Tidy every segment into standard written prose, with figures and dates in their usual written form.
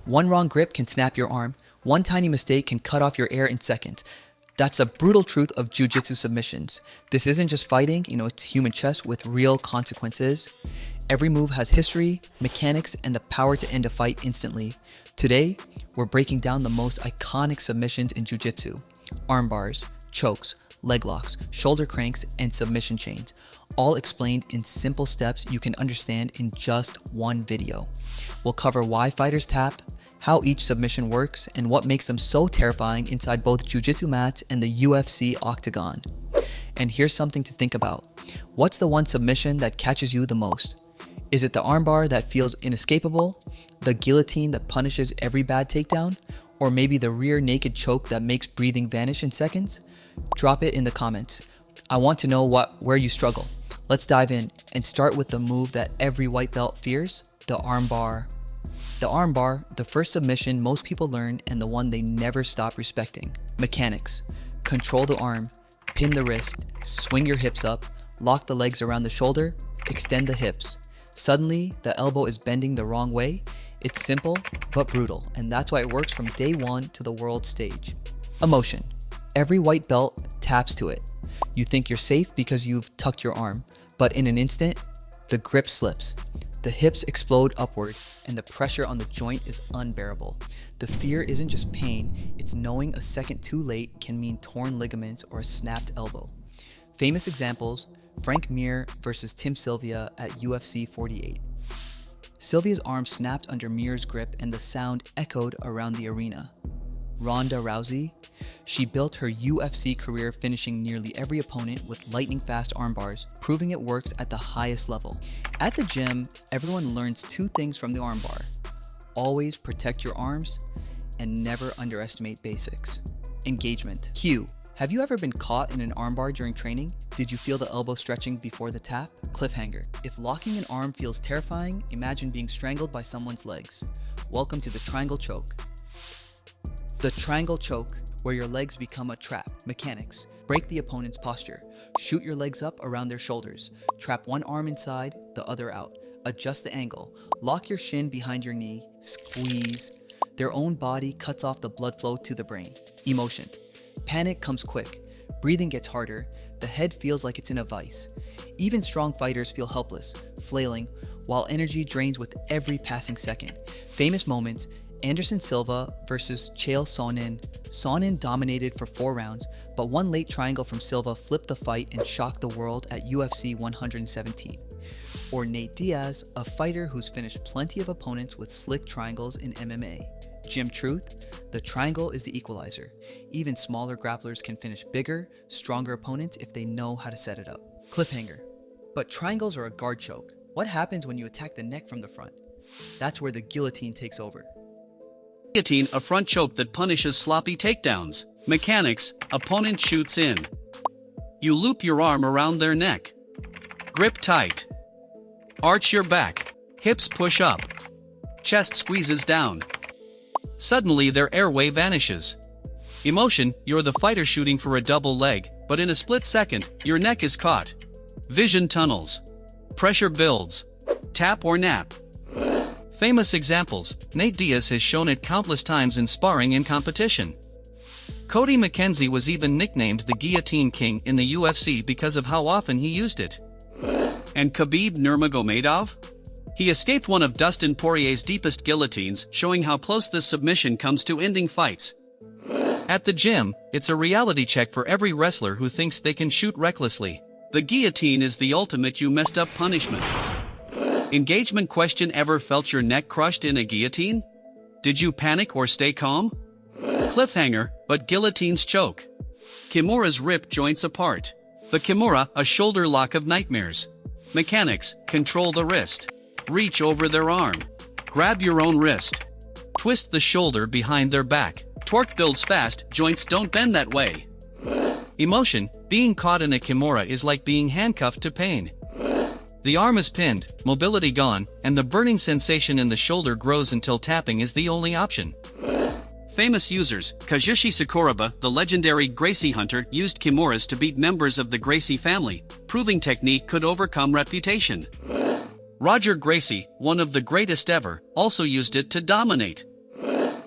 One wrong grip can snap your arm. One tiny mistake can cut off your air in seconds. That's the brutal truth of Jiu Jitsu submissions. This isn't just fighting, it's human chess with real consequences. Every move has history, mechanics, and the power to end a fight instantly. Today, we're breaking down the most iconic submissions in Jiu Jitsu. Arm bars, chokes, leg locks, shoulder cranks, and submission chains. All explained in simple steps you can understand in just one video. We'll cover why fighters tap, how each submission works, and what makes them so terrifying inside both jiu-jitsu mats and the UFC octagon. And here's something to think about. What's the one submission that catches you the most? Is it the armbar that feels inescapable? The guillotine that punishes every bad takedown? Or maybe the rear naked choke that makes breathing vanish in seconds? Drop it in the comments. I want to know where you struggle. Let's dive in and start with the move that every white belt fears, the armbar. The armbar, the first submission most people learn and the one they never stop respecting. Mechanics: control the arm, pin the wrist, swing your hips up, lock the legs around the shoulder, extend the hips. Suddenly, the elbow is bending the wrong way. It's simple but brutal, and that's why it works from day one to the world stage. Emotion: every white belt taps to it. You think you're safe because you've tucked your arm, but in an instant, the grip slips. The hips explode upward, and the pressure on the joint is unbearable. The fear isn't just pain, it's knowing a second too late can mean torn ligaments or a snapped elbow. Famous examples: Frank Mir versus Tim Sylvia at UFC 48. Sylvia's arm snapped under Mir's grip and the sound echoed around the arena. Ronda Rousey: she built her UFC career finishing nearly every opponent with lightning-fast armbars, proving it works at the highest level. At the gym, everyone learns two things from the armbar: always protect your arms and never underestimate basics. Engagement. Cue: have you ever been caught in an armbar during training? Did you feel the elbow stretching before the tap? Cliffhanger. If locking an arm feels terrifying, imagine being strangled by someone's legs. Welcome to the triangle choke. The triangle choke, where your legs become a trap. Mechanics: break the opponent's posture. Shoot your legs up around their shoulders. Trap one arm inside, the other out. Adjust the angle. Lock your shin behind your knee. Squeeze. Their own body cuts off the blood flow to the brain. Emotion: panic comes quick. Breathing gets harder. The head feels like it's in a vice. Even strong fighters feel helpless, flailing, while energy drains with every passing second. Famous moments: Anderson Silva versus Chael Sonnen. Sonnen dominated for 4 rounds, but one late triangle from Silva flipped the fight and shocked the world at UFC 117. Or Nate Diaz, a fighter who's finished plenty of opponents with slick triangles in MMA. Gym truth: the triangle is the equalizer. Even smaller grapplers can finish bigger, stronger opponents if they know how to set it up. Cliffhanger. But triangles are a guard choke. What happens when you attack the neck from the front? That's where the guillotine takes over. Guillotine, a front choke that punishes sloppy takedowns. Mechanics: opponent shoots in. You loop your arm around their neck. Grip tight. Arch your back. Hips push up. Chest squeezes down. Suddenly their airway vanishes. Emotion: you're the fighter shooting for a double leg, but in a split second, your neck is caught. Vision tunnels. Pressure builds. Tap or nap. Famous examples: Nate Diaz has shown it countless times in sparring and competition. Cody McKenzie was even nicknamed the Guillotine King in the UFC because of how often he used it. And Khabib Nurmagomedov? He escaped one of Dustin Poirier's deepest guillotines, showing how close this submission comes to ending fights. At the gym, it's a reality check for every wrestler who thinks they can shoot recklessly. The guillotine is the ultimate you messed up punishment. Engagement question: ever felt your neck crushed in a guillotine? Did you panic or stay calm? Cliffhanger: but guillotines choke. Kimura's ripped joints apart. The Kimura, a shoulder lock of nightmares. Mechanics: control the wrist. Reach over their arm. Grab your own wrist. Twist the shoulder behind their back. Torque builds fast, joints don't bend that way. Emotion: being caught in a Kimura is like being handcuffed to pain. The arm is pinned, mobility gone, and the burning sensation in the shoulder grows until tapping is the only option. Famous users: Kazushi Sakuraba, the legendary Gracie hunter, used Kimuras to beat members of the Gracie family, proving technique could overcome reputation. Roger Gracie, one of the greatest ever, also used it to dominate.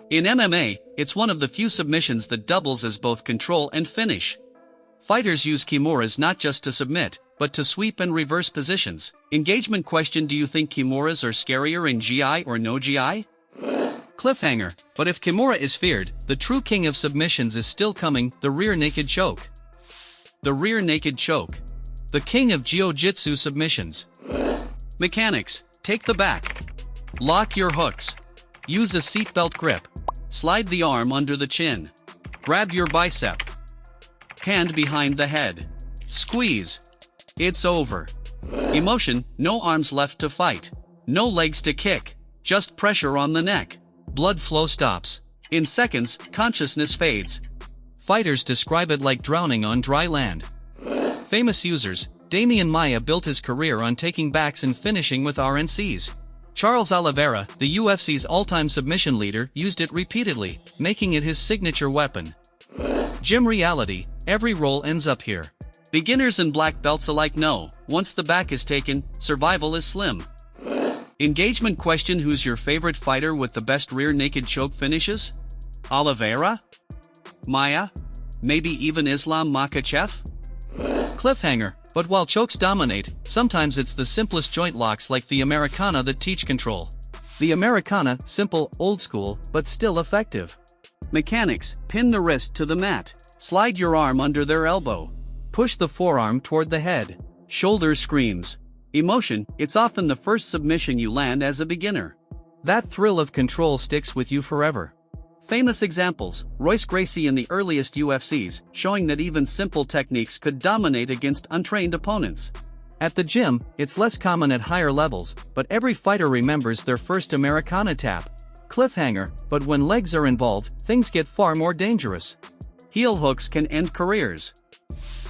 In MMA, it's one of the few submissions that doubles as both control and finish. Fighters use Kimuras not just to submit, but to sweep and reverse positions. Engagement question: do you think Kimuras are scarier in GI or no GI? Cliffhanger: but if Kimura is feared, the true king of submissions is still coming, the rear naked choke. The rear naked choke. The king of Jiu-Jitsu submissions. Mechanics: take the back. Lock your hooks. Use a seatbelt grip. Slide the arm under the chin. Grab your bicep. Hand behind the head. Squeeze. It's over. Emotion: no arms left to fight. No legs to kick. Just pressure on the neck. Blood flow stops. In seconds, consciousness fades. Fighters describe it like drowning on dry land. Famous users: Damian Maia built his career on taking backs and finishing with RNCs. Charles Oliveira, the UFC's all-time submission leader, used it repeatedly, making it his signature weapon. Gym reality: every roll ends up here. Beginners and black belts alike know, once the back is taken, survival is slim. Engagement question: who's your favorite fighter with the best rear naked choke finishes? Oliveira? Maia? Maybe even Islam Makhachev? Cliffhanger: but while chokes dominate, sometimes it's the simplest joint locks like the Americana that teach control. The Americana: simple, old school, but still effective. Mechanics: pin the wrist to the mat. Slide your arm under their elbow. Push the forearm toward the head. Shoulder screams. Emotion: it's often the first submission you land as a beginner. That thrill of control sticks with you forever. Famous examples: Royce Gracie in the earliest UFCs, showing that even simple techniques could dominate against untrained opponents. At the gym, it's less common at higher levels, but every fighter remembers their first Americana tap. Cliffhanger: but when legs are involved, things get far more dangerous. Heel hooks can end careers.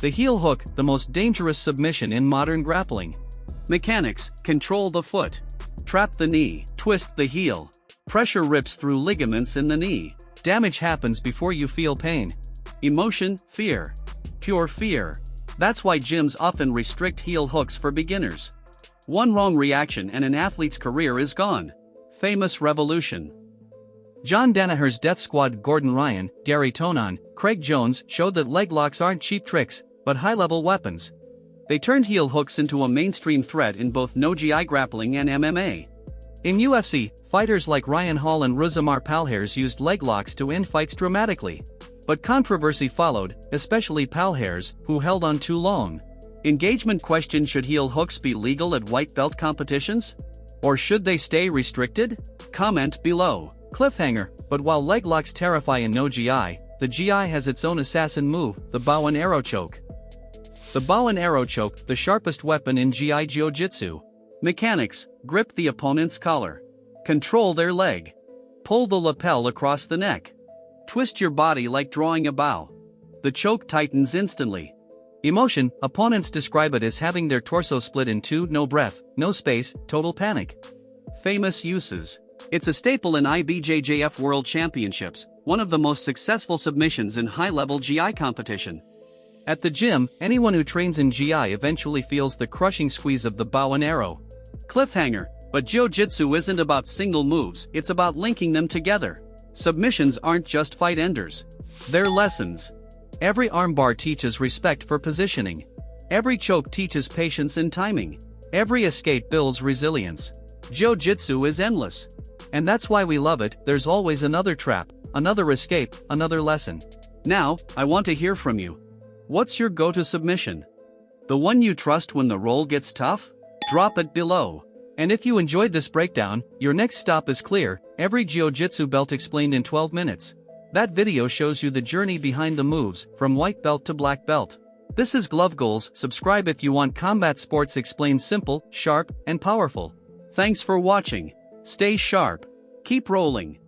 The heel hook: the most dangerous submission in modern grappling. Mechanics: control the foot. Trap the knee. Twist the heel. Pressure rips through ligaments in the knee. Damage happens before you feel pain. Emotion: fear. Pure fear. That's why gyms often restrict heel hooks for beginners. One wrong reaction and an athlete's career is gone. Famous revolution. John Danaher's Death Squad: Gordon Ryan, Gary Tonon, Craig Jones showed that leg locks aren't cheap tricks, but high-level weapons. They turned heel hooks into a mainstream threat in both no-GI grappling and MMA. In UFC, fighters like Ryan Hall and Rousimar Palhares used leg locks to end fights dramatically. But controversy followed, especially Palhares, who held on too long. Engagement question: should heel hooks be legal at white belt competitions? Or should they stay restricted? Comment below. Cliffhanger: but while leg locks terrify in no GI, the GI has its own assassin move, the bow and arrow choke. The bow and arrow choke, the sharpest weapon in GI Jiu-Jitsu. Mechanics: grip the opponent's collar. Control their leg. Pull the lapel across the neck. Twist your body like drawing a bow. The choke tightens instantly. Emotion: opponents describe it as having their torso split in two, no breath, no space, total panic. Famous uses. It's a staple in IBJJF World Championships, one of the most successful submissions in high-level GI competition. At the gym, anyone who trains in GI eventually feels the crushing squeeze of the bow and arrow. Cliffhanger: but Jiu-Jitsu isn't about single moves, it's about linking them together. Submissions aren't just fight enders. They're lessons. Every armbar teaches respect for positioning. Every choke teaches patience and timing. Every escape builds resilience. Jiu-Jitsu is endless. And that's why we love it. There's always another trap, another escape, another lesson. Now, I want to hear from you. What's your go-to submission? The one you trust when the roll gets tough? Drop it below. And if you enjoyed this breakdown, your next stop is clear: every Jiu-Jitsu belt explained in 12 minutes. That video shows you the journey behind the moves, from white belt to black belt. This is Glove Goals. Subscribe if you want combat sports explained simple, sharp, and powerful. Thanks for watching. Stay sharp. Keep rolling.